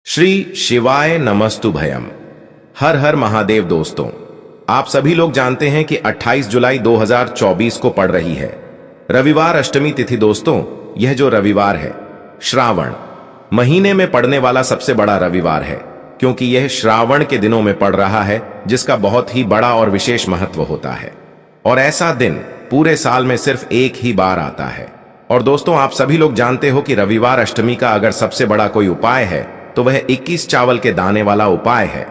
श्री शिवाय नमस्तु भयम। हर हर महादेव। दोस्तों, आप सभी लोग जानते हैं कि 28 जुलाई 2024 को पड़ रही है रविवार अष्टमी तिथि। दोस्तों, यह जो रविवार है श्रावण महीने में पड़ने वाला सबसे बड़ा रविवार है, क्योंकि यह श्रावण के दिनों में पड़ रहा है, जिसका बहुत ही बड़ा और विशेष महत्व होता है। और ऐसा दिन पूरे साल में सिर्फ एक ही बार आता है। और दोस्तों, आप सभी लोग जानते हो कि रविवार अष्टमी का अगर सबसे बड़ा कोई उपाय है तो वह 21 चावल के दाने वाला उपाय है।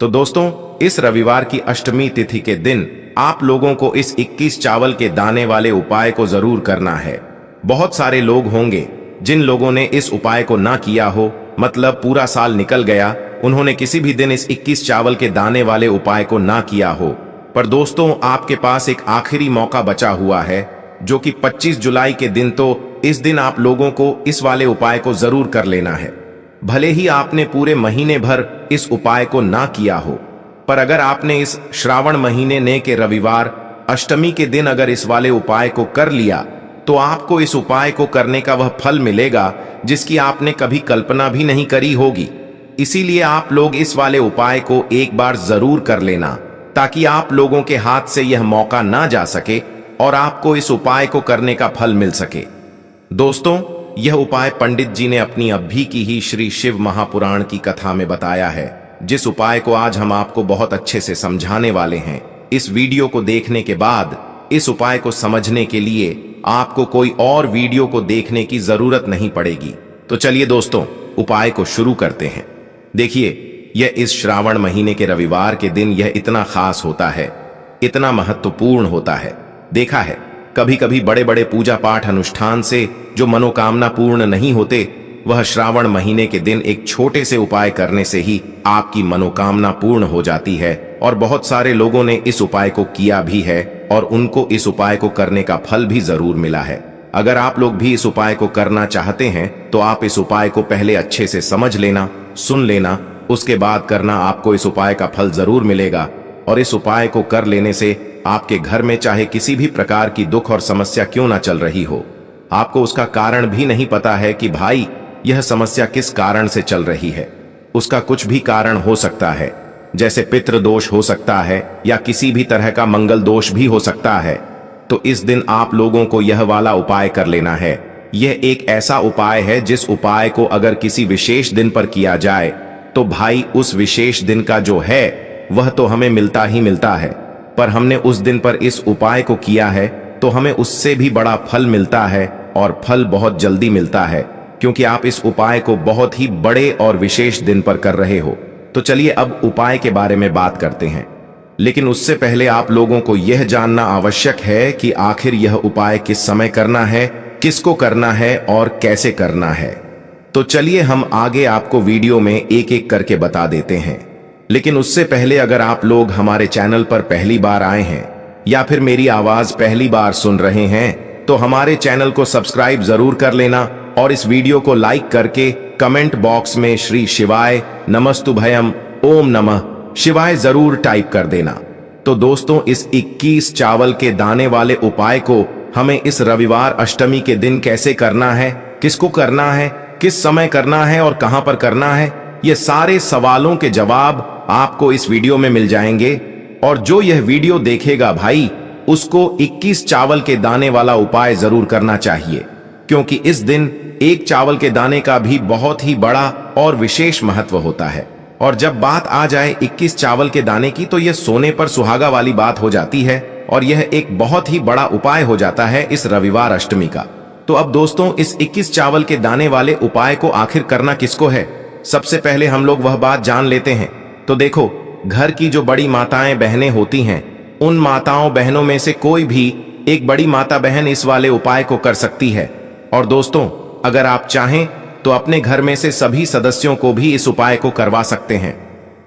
तो दोस्तों, इस रविवार की अष्टमी तिथि के दिन आप लोगों को इस 21 चावल के दाने वाले उपाय को जरूर करना है। बहुत सारे लोग होंगे जिन लोगों ने इस उपाय को ना किया हो, मतलब पूरा साल निकल गया, उन्होंने किसी भी दिन इस 21 चावल के दाने वाले उपाय को ना किया हो। पर दोस्तों, आपके पास एक आखिरी मौका बचा हुआ है, जो कि 25 जुलाई के दिन। तो इस दिन आप लोगों को इस वाले उपाय को जरूर कर लेना है। भले ही आपने पूरे महीने भर इस उपाय को ना किया हो, पर अगर आपने इस श्रावण महीने के रविवार अष्टमी के दिन अगर इस वाले उपाय को कर लिया, तो आपको इस उपाय को करने का वह फल मिलेगा जिसकी आपने कभी कल्पना भी नहीं करी होगी। इसीलिए आप लोग इस वाले उपाय को एक बार जरूर कर लेना, ताकि आप लोगों के हाथ से यह मौका ना जा सके और आपको इस उपाय को करने का फल मिल सके। दोस्तों, यह उपाय पंडित जी ने अपनी अभी की ही श्री शिव महापुराण की कथा में बताया है, जिस उपाय को आज हम आपको बहुत अच्छे से समझाने वाले हैं। इस वीडियो को देखने के बाद इस उपाय को समझने के लिए आपको कोई और वीडियो को देखने की जरूरत नहीं पड़ेगी। तो चलिए दोस्तों, उपाय को शुरू करते हैं। देखिए, यह इस श्रावण महीने के रविवार के दिन यह इतना खास होता है, इतना महत्वपूर्ण होता है। देखा है, कभी कभी बड़े बड़े पूजा पाठ अनुष्ठान से जो मनोकामना पूर्ण नहीं होते, वह श्रावण महीने के दिन एक छोटे से उपाय करने से ही आपकी मनोकामना पूर्ण हो जाती है। और बहुत सारे लोगों ने इस उपाय को किया भी है और उनको इस उपाय को करने का फल भी जरूर मिला है। अगर आप लोग भी इस उपाय को करना चाहते हैं तो आप इस उपाय को पहले अच्छे से समझ लेना, सुन लेना, उसके बाद करना। आपको इस उपाय का फल जरूर मिलेगा। और इस उपाय को कर लेने से आपके घर में चाहे किसी भी प्रकार की दुख और समस्या क्यों ना चल रही हो, आपको उसका कारण भी नहीं पता है कि भाई यह समस्या किस कारण से चल रही है। उसका कुछ भी कारण हो सकता है, जैसे पितृ दोष हो सकता है या किसी भी तरह का मंगल दोष भी हो सकता है। तो इस दिन आप लोगों को यह वाला उपाय कर लेना है। यह एक ऐसा उपाय है जिस उपाय को अगर किसी विशेष दिन पर किया जाए तो भाई उस विशेष दिन का जो है वह तो हमें मिलता ही मिलता है, पर हमने उस दिन पर इस उपाय को किया है तो हमें उससे भी बड़ा फल मिलता है, और फल बहुत जल्दी मिलता है, क्योंकि आप इस उपाय को बहुत ही बड़े और विशेष दिन पर कर रहे हो। तो चलिए अब उपाय के बारे में बात करते हैं। लेकिन उससे पहले आप लोगों को यह जानना आवश्यक है कि आखिर यह उपाय किस समय करना है, किसको करना है और कैसे करना है। तो चलिए हम आगे आपको वीडियो में एक एक करके बता देते हैं। लेकिन उससे पहले अगर आप लोग हमारे चैनल पर पहली बार आए हैं या फिर मेरी आवाज पहली बार सुन रहे हैं, तो हमारे चैनल को सब्सक्राइब जरूर कर लेना और इस वीडियो को लाइक करके कमेंट बॉक्स में श्री शिवाय नमस्तु भयम ओम नमः शिवाय जरूर टाइप कर देना। तो दोस्तों, इस 21 चावल के दाने वाले उपाय को हमें इस रविवार अष्टमी के दिन कैसे करना है, किसको करना है, किस समय करना है और कहां पर करना है, ये सारे सवालों के जवाब आपको इस वीडियो में मिल जाएंगे। और जो यह वीडियो देखेगा भाई, उसको 21 चावल के दाने वाला उपाय जरूर करना चाहिए, क्योंकि इस दिन एक चावल के दाने का भी बहुत ही बड़ा और विशेष महत्व होता है। और जब बात आ जाए 21 चावल के दाने की, तो यह सोने पर सुहागा वाली बात हो जाती है और यह एक बहुत ही बड़ा उपाय हो जाता है इस रविवार अष्टमी का। तो अब दोस्तों, इस 21 चावल के दाने वाले उपाय को आखिर करना किसको है, सबसे पहले हम लोग वह बात जान लेते हैं। तो देखो, घर की जो बड़ी माताएं बहनें होती हैं, उन माताओं बहनों में से कोई भी एक बड़ी माता बहन इस वाले उपाय को कर सकती है। और दोस्तों, अगर आप चाहें तो अपने घर में से सभी सदस्यों को भी इस उपाय को करवा सकते हैं।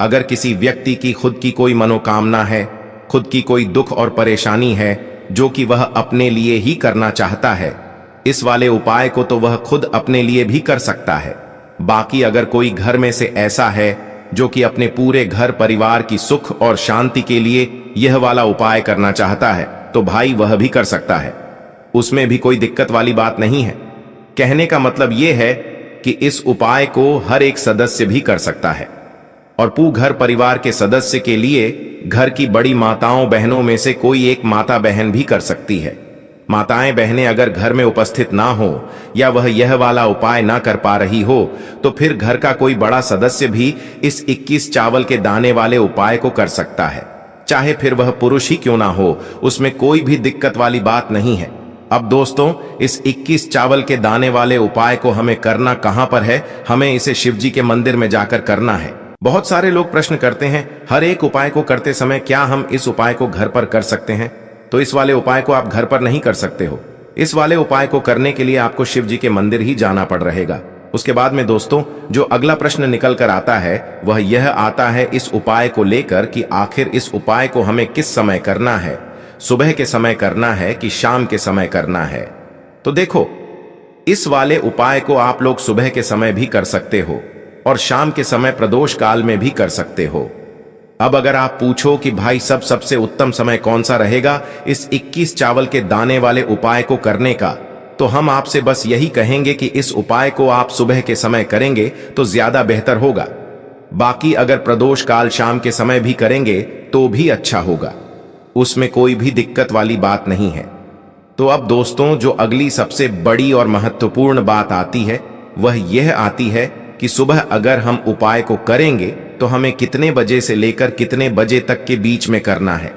अगर किसी व्यक्ति की खुद की कोई मनोकामना है, खुद की कोई दुख और परेशानी है जो कि वह अपने लिए ही करना चाहता है, इस वाले उपाय को तो वह खुद अपने लिए भी कर सकता है। बाकी अगर कोई घर में से ऐसा है जो कि अपने पूरे घर परिवार की सुख और शांति के लिए यह वाला उपाय करना चाहता है, तो भाई वह भी कर सकता है। उसमें भी कोई दिक्कत वाली बात नहीं है। कहने का मतलब यह है कि इस उपाय को हर एक सदस्य भी कर सकता है और घर परिवार के सदस्य के लिए घर की बड़ी माताओं बहनों में से कोई एक माता बहन भी कर सकती है। माताएं बहनें अगर घर में उपस्थित ना हो या वह यह वाला उपाय ना कर पा रही हो तो फिर घर का कोई बड़ा सदस्य भी इस 21 चावल के दाने वाले उपाय को कर सकता है, चाहे फिर वह पुरुष ही क्यों ना हो, उसमें कोई भी दिक्कत वाली बात नहीं है। अब दोस्तों, इस 21 चावल के दाने वाले उपाय को हमें करना कहां पर है? हमें इसे शिव जी के मंदिर में जाकर करना है। बहुत सारे लोग प्रश्न करते हैं, हर एक उपाय को करते समय क्या हम इस उपाय को घर पर कर सकते हैं? तो इस वाले उपाय को आप घर पर नहीं कर सकते हो। इस वाले उपाय को करने के लिए आपको शिव जी के मंदिर ही जाना पड़ रहेगा। उसके बाद में दोस्तों, जो अगला प्रश्न निकल कर आता है वह यह आता है इस उपाय को लेकर कि आखिर इस उपाय को हमें किस समय करना है, सुबह के समय करना है कि शाम के समय करना है? तो देखो, इस वाले उपाय को आप लोग सुबह के समय भी कर सकते हो और शाम के समय प्रदोष काल में भी कर सकते हो। अब अगर आप पूछो कि भाई सबसे उत्तम समय कौन सा रहेगा इस 21 चावल के दाने वाले उपाय को करने का, तो हम आपसे बस यही कहेंगे कि इस उपाय को आप सुबह के समय करेंगे तो ज्यादा बेहतर होगा। बाकी अगर प्रदोष काल शाम के समय भी करेंगे तो भी अच्छा होगा, उसमें कोई भी दिक्कत वाली बात नहीं है। तो अब दोस्तों, जो अगली सबसे बड़ी और महत्वपूर्ण बात आती है वह यह आती है कि सुबह अगर हम उपाय को करेंगे तो हमें कितने बजे से लेकर कितने बजे तक के बीच में करना है,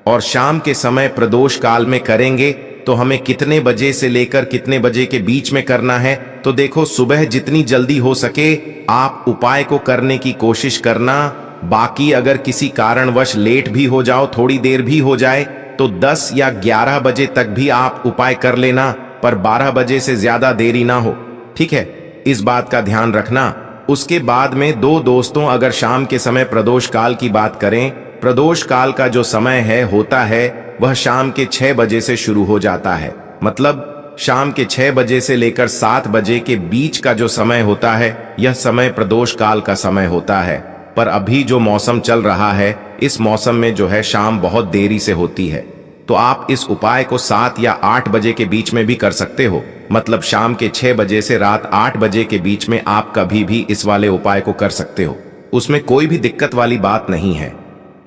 और शाम के समय प्रदोष काल में करेंगे तो हमें कितने बजे से लेकर कितने बजे के बीच में करना है। तो देखो, सुबह जितनी जल्दी हो सके आप उपाय को करने की कोशिश करना। बाकी अगर किसी कारणवश लेट भी हो जाओ, थोड़ी देर भी हो जाए, तो 10 या 11 बजे तक भी आप उपाय कर लेना, पर 12 बजे से ज्यादा देरी ना हो, ठीक है? इस बात का ध्यान रखना। उसके बाद में दोस्तों, अगर शाम के समय प्रदोष काल की बात करें, प्रदोष काल का जो समय होता है वह शाम के 6 बजे से शुरू हो जाता है। मतलब शाम के 6 बजे से लेकर 7 बजे के बीच का जो समय होता है यह समय प्रदोष काल का समय होता है। पर अभी जो मौसम चल रहा है, इस मौसम में जो है शाम बहुत देरी से होती है, तो आप इस उपाय को 7 या 8 बजे के बीच में भी कर सकते हो। मतलब शाम के 6 बजे से रात 8 बजे के बीच में आप कभी भी इस वाले उपाय को कर सकते हो, उसमें कोई भी दिक्कत वाली बात नहीं है।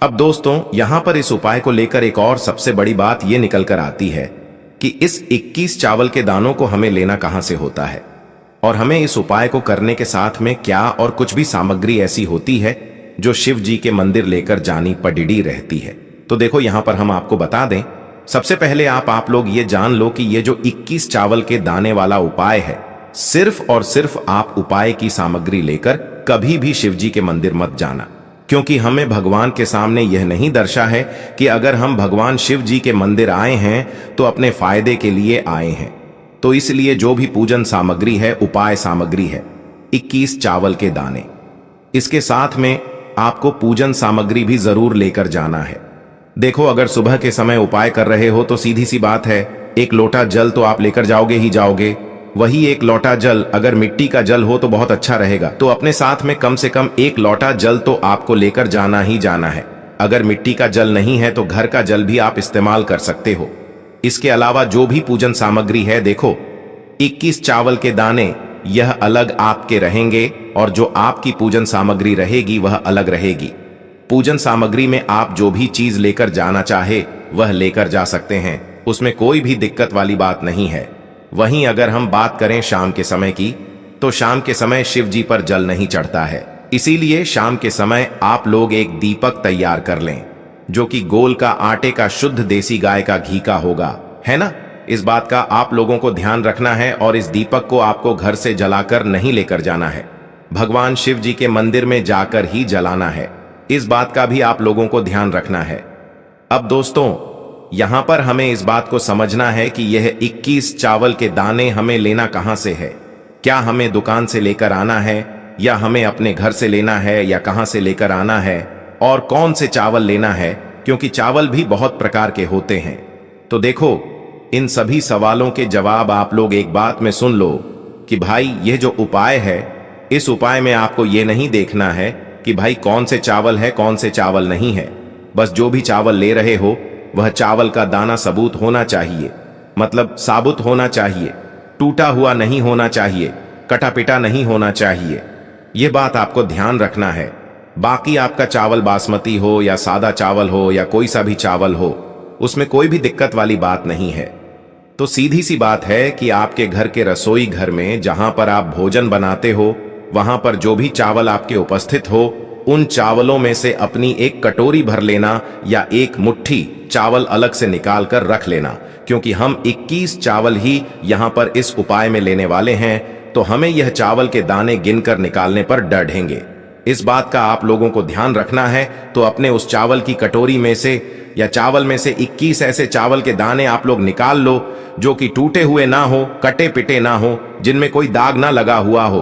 अब दोस्तों, यहां पर इस उपाय को लेकर एक और सबसे बड़ी बात यह निकल कर आती है कि इस 21 चावल के दानों को हमें लेना कहां से होता है, और हमें इस उपाय को करने के साथ में क्या और कुछ भी सामग्री ऐसी होती है जो शिव जी के मंदिर लेकर जानी पड़ती रहती है। तो देखो, यहां पर हम आपको बता दें, सबसे पहले आप लोग ये जान लो कि ये जो 21 चावल के दाने वाला उपाय है, सिर्फ और सिर्फ आप उपाय की सामग्री लेकर कभी भी शिव जी के मंदिर मत जाना, क्योंकि हमें भगवान के सामने यह नहीं दर्शा है कि अगर हम भगवान शिव जी के मंदिर आए हैं तो अपने फायदे के लिए आए हैं। तो इसलिए जो भी पूजन सामग्री है, उपाय सामग्री है 21 चावल के दाने, इसके साथ में आपको पूजन सामग्री भी जरूर लेकर जाना है। देखो, अगर सुबह के समय उपाय कर रहे हो तो सीधी सी बात है, एक लोटा जल तो आप लेकर जाओगे ही जाओगे। वही एक लोटा जल अगर मिट्टी का जल हो तो बहुत अच्छा रहेगा, तो अपने साथ में कम से कम एक लोटा जल तो आपको लेकर जाना ही जाना है। अगर मिट्टी का जल नहीं है तो घर का जल भी आप इस्तेमाल कर सकते हो। इसके अलावा जो भी पूजन सामग्री है, देखो 21 चावल के दाने यह अलग आपके रहेंगे और जो आपकी पूजन सामग्री रहेगी वह अलग रहेगी। पूजन सामग्री में आप जो भी चीज लेकर जाना चाहे वह लेकर जा सकते हैं, उसमें कोई भी दिक्कत वाली बात नहीं है। वहीं अगर हम बात करें शाम के समय की, तो शाम के समय शिव जी पर जल नहीं चढ़ता है, इसीलिए शाम के समय आप लोग एक दीपक तैयार कर लें जो कि गोल का आटे का शुद्ध देसी गाय का घी का होगा, है ना? इस बात का आप लोगों को ध्यान रखना है और इस दीपक को आपको घर से जलाकर नहीं लेकर जाना है, भगवान शिव जी के मंदिर में जाकर ही जलाना है। इस बात का भी आप लोगों को ध्यान रखना है। अब दोस्तों, यहां पर हमें इस बात को समझना है कि यह 21 चावल के दाने हमें लेना कहां से है। क्या हमें दुकान से लेकर आना है या हमें अपने घर से लेना है या कहां से लेकर आना है और कौन से चावल लेना है, क्योंकि चावल भी बहुत प्रकार के होते हैं। तो देखो, इन सभी सवालों के जवाब आप लोग एक बात में सुन लो कि भाई यह जो उपाय है, इस उपाय में आपको यह नहीं देखना है कि भाई कौन से चावल है कौन से चावल नहीं है। बस जो भी चावल ले रहे हो वह चावल का दाना सबूत होना चाहिए, मतलब साबुत होना चाहिए, टूटा हुआ नहीं होना चाहिए। कटा पिटा नहीं होना चाहिए। ये बात आपको ध्यान रखना है। बाकी आपका चावल बासमती हो या सादा चावल हो या कोई सा भी चावल हो, उसमें कोई भी दिक्कत वाली बात नहीं है। तो सीधी सी बात है कि आपके घर के रसोई घर में जहां पर आप भोजन बनाते हो, वहां पर जो भी चावल आपके उपस्थित हो, उन चावलों में से अपनी एक कटोरी भर लेना या एक मुट्ठी चावल अलग से निकाल कर रख लेना, क्योंकि हम 21 चावल ही यहां पर इस उपाय में लेने वाले हैं। तो हमें यह चावल के दाने गिनकर निकालने पर डर ढेंगे। इस बात का आप लोगों को ध्यान रखना है। तो अपने उस चावल की कटोरी में से या चावल में से 21 ऐसे चावल के दाने आप लोग निकाल लो जो कि टूटे हुए ना हो, कटे पिटे ना हो, जिनमें कोई दाग ना लगा हुआ हो।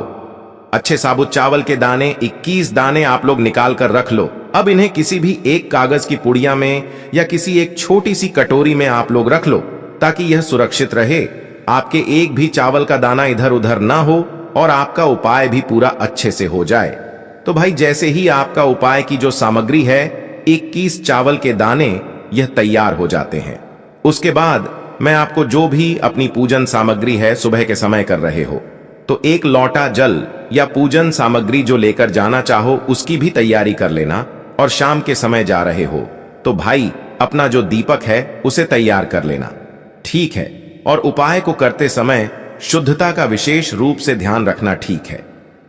अच्छे साबुत चावल के दाने 21 दाने आप लोग निकाल कर रख लो। अब इन्हें किसी भी एक कागज की पुड़िया में या किसी एक छोटी सी कटोरी में आप लोग रख लो, ताकि यह सुरक्षित रहे, आपके एक भी चावल का दाना इधर उधर ना हो और आपका उपाय भी पूरा अच्छे से हो जाए। तो भाई जैसे ही आपका उपाय की जो सामग्री है 21 चावल के दाने यह तैयार हो जाते हैं, उसके बाद मैं आपको जो भी अपनी पूजन सामग्री है सुबह के समय कर रहे हो, तो एक लौटा जल या पूजन सामग्री जो लेकर जाना चाहो उसकी भी तैयारी कर लेना। और शाम के समय जा रहे हो तो भाई अपना जो दीपक है उसे तैयार कर लेना, ठीक है। और उपाय को करते समय शुद्धता का विशेष रूप से ध्यान रखना, ठीक है।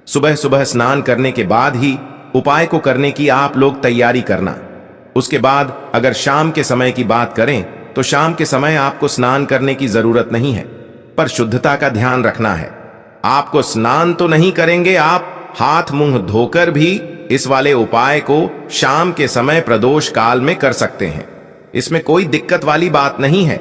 सुबह सुबह स्नान करने के बाद ही उपाय को करने की आप लोग तैयारी करना। उसके बाद अगर शाम के समय की बात करें तो शाम के समय आपको स्नान करने की जरूरत नहीं है, पर शुद्धता का ध्यान रखना है। आपको स्नान तो नहीं करेंगे, आप हाथ मुंह धोकर भी इस वाले उपाय को शाम के समय प्रदोष काल में कर सकते हैं। इसमें कोई दिक्कत वाली बात नहीं है।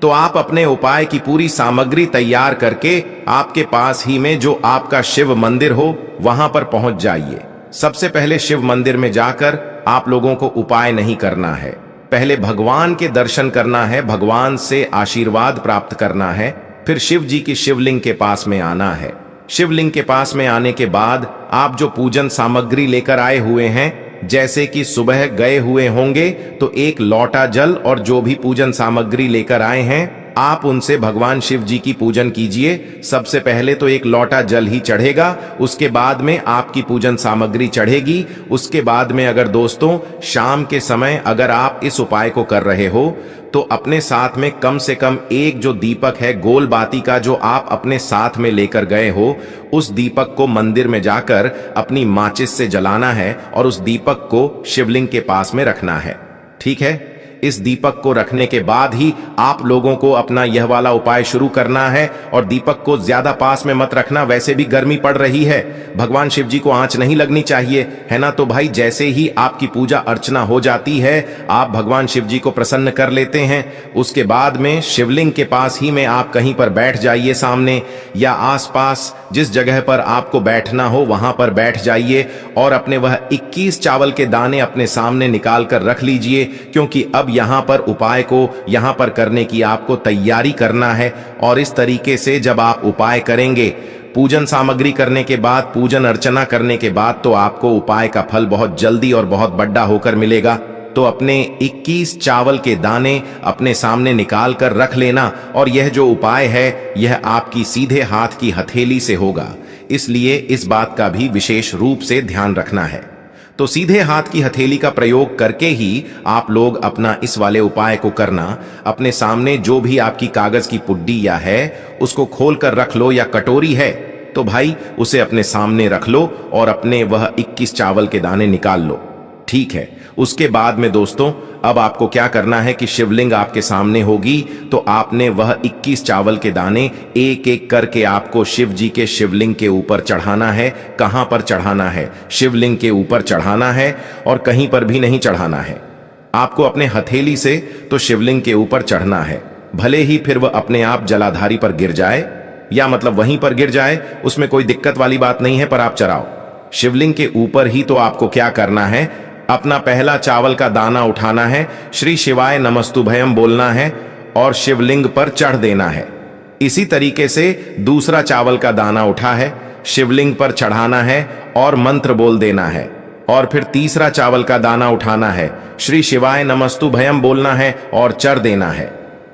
तो आप अपने उपाय की पूरी सामग्री तैयार करके आपके पास ही में जो आपका शिव मंदिर हो वहां पर पहुंच जाइए। सबसे पहले शिव मंदिर में जाकर आप लोगों को उपाय नहीं करना है, पहले भगवान के दर्शन करना है, भगवान से आशीर्वाद प्राप्त करना है, फिर शिव जी की शिवलिंग के पास में आना है। शिवलिंग के पास में आने के बाद आप जो पूजन सामग्री लेकर आए हुए हैं, जैसे कि सुबह गए हुए होंगे तो एक लौटा जल और जो भी पूजन सामग्री लेकर आए हैं आप उनसे भगवान शिव जी की पूजन कीजिए। सबसे पहले तो एक लौटा जल ही चढ़ेगा, उसके बाद में आपकी पूजन सामग्री चढ़ेगी। उसके बाद में अगर दोस्तों शाम के समय अगर आप इस उपाय को कर रहे हो तो अपने साथ में कम से कम एक जो दीपक है गोल बाती का जो आप अपने साथ में लेकर गए हो, उस दीपक को मंदिर में जाकर अपनी माचिस से जलाना है और उस दीपक को शिवलिंग के पास में रखना है, ठीक है। इस दीपक को रखने के बाद ही आप लोगों को अपना यह वाला उपाय शुरू करना है। और दीपक को ज्यादा पास में मत रखना, वैसे भी गर्मी पड़ रही है, भगवान शिव जी को आंच नहीं लगनी चाहिए, है ना। तो भाई जैसे ही आपकी पूजा अर्चना हो जाती है, आप भगवान शिव जी को प्रसन्न कर लेते हैं, उसके बाद में शिवलिंग के पास ही में आप कहीं पर बैठ जाइए सामने, या आसपास जिस जगह पर आपको बैठना हो वहां पर बैठ जाइए और अपने वह 21 चावल के दाने अपने सामने निकाल कर रख लीजिए, क्योंकि अब यहां पर उपाय को यहां पर करने की आपको तैयारी करना है। और इस तरीके से जब आप उपाय करेंगे, पूजन सामग्री करने के बाद, पूजन अर्चना करने के बाद, तो आपको उपाय का फल बहुत जल्दी और बहुत बड़ा होकर मिलेगा। तो अपने 21 चावल के दाने अपने सामने निकाल कर रख लेना। और यह जो उपाय है यह आपकी सीधे हाथ की हथेली से होगा, इसलिए इस बात का भी विशेष रूप से ध्यान रखना है। तो सीधे हाथ की हथेली का प्रयोग करके ही आप लोग अपना इस वाले उपाय को करना। अपने सामने जो भी आपकी कागज की पुड्डी या है उसको खोल कर रख लो, या कटोरी है तो भाई उसे अपने सामने रख लो और अपने वह 21 चावल के दाने निकाल लो, ठीक है। उसके बाद में दोस्तों अब आपको क्या करना है कि शिवलिंग आपके सामने होगी, तो आपने वह 21 चावल के दाने एक एक करके आपको शिव जी के शिवलिंग के ऊपर चढ़ाना है। कहां पर चढ़ाना है? शिवलिंग के ऊपर चढ़ाना है और कहीं पर भी नहीं चढ़ाना है। आपको अपने हथेली से तो शिवलिंग के ऊपर चढ़ना है, भले ही फिर वह अपने आप जलाधारी पर गिर जाए, या मतलब वहीं पर गिर जाए, उसमें कोई दिक्कत वाली बात नहीं है, पर आप चढ़ाओ। शिवलिंग के ऊपर ही तो आपको क्या करना है, अपना पहला चावल का दाना उठाना है, श्री शिवाय नमस्तुभयम बोलना है और शिवलिंग पर चढ़ देना है। इसी तरीके से दूसरा चावल का दाना उठा है, शिवलिंग पर चढ़ाना है और मंत्र बोल देना है। और फिर तीसरा चावल का दाना उठाना है, श्री शिवाय नमस्तुभयम बोलना है और चढ़ देना है।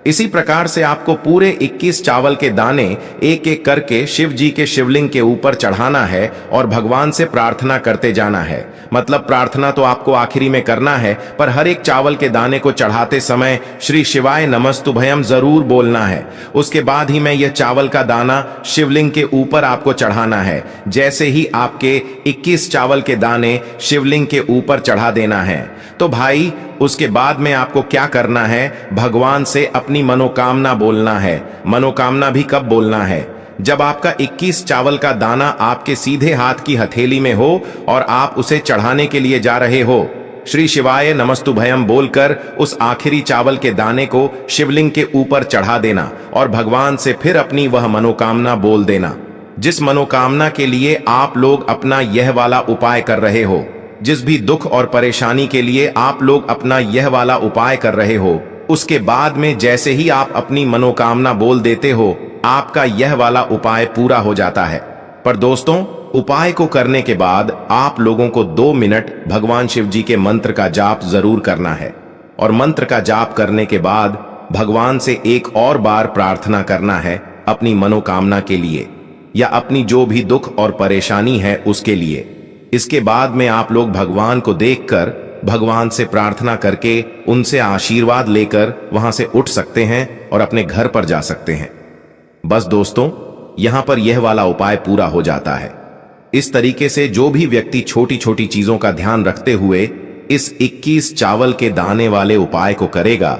इसी प्रकार से आपको पूरे 21 चावल के दाने एक एक करके शिव जी के शिवलिंग के ऊपर चढ़ाना है और भगवान से प्रार्थना करते जाना है। मतलब प्रार्थना तो आपको आखिरी में करना है, पर हर एक चावल के दाने को चढ़ाते समय श्री शिवाय नमस्तुभयम जरूर बोलना है। उसके बाद ही मैं यह चावल का दाना शिवलिंग के ऊपर आपको चढ़ाना है। जैसे ही आपके 21 चावल के दाने शिवलिंग के ऊपर चढ़ा देना है, तो भाई उसके बाद में आपको क्या करना है, भगवान से अपनी मनोकामना बोलना है। मनोकामना भी कब बोलना है, जब आपका 21 चावल का दाना आपके सीधे हाथ की हथेली में हो और आप उसे चढ़ाने के लिए जा रहे हो। श्री शिवाय नमस्तुभयम बोलकर उस आखिरी चावल के दाने को शिवलिंग के ऊपर चढ़ा देना और भगवान से फिर अपनी वह मनोकामना बोल देना, जिस मनोकामना के लिए आप लोग अपना यह वाला उपाय कर रहे हो। जिस भी दुख और परेशानी के लिए आप लोग अपना यह वाला उपाय कर रहे हो, उसके बाद में जैसे ही आप अपनी मनोकामना बोल देते हो, आपका यह वाला उपाय पूरा हो जाता है। पर दोस्तों, उपाय को करने के बाद आप लोगों को 2 मिनट भगवान शिव जी के मंत्र का जाप जरूर करना है और मंत्र का जाप करने के बाद भगवान से एक और बार प्रार्थना करना है अपनी मनोकामना के लिए या अपनी जो भी दुख और परेशानी है उसके लिए। इसके बाद में आप लोग भगवान को देखकर भगवान से प्रार्थना करके उनसे आशीर्वाद लेकर वहां से उठ सकते हैं और अपने घर पर जा सकते हैं। बस दोस्तों, यहां पर यह वाला उपाय पूरा हो जाता है। इस तरीके से जो भी व्यक्ति छोटी छोटी चीजों का ध्यान रखते हुए इस 21 चावल के दाने वाले उपाय को करेगा,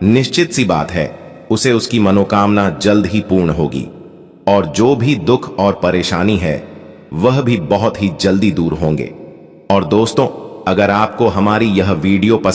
निश्चित सी बात है उसे उसकी मनोकामना जल्द ही पूर्ण होगी और जो भी दुख और परेशानी है वह भी बहुत ही जल्दी दूर होंगे। और दोस्तों, अगर आपको हमारी यह वीडियो पसंद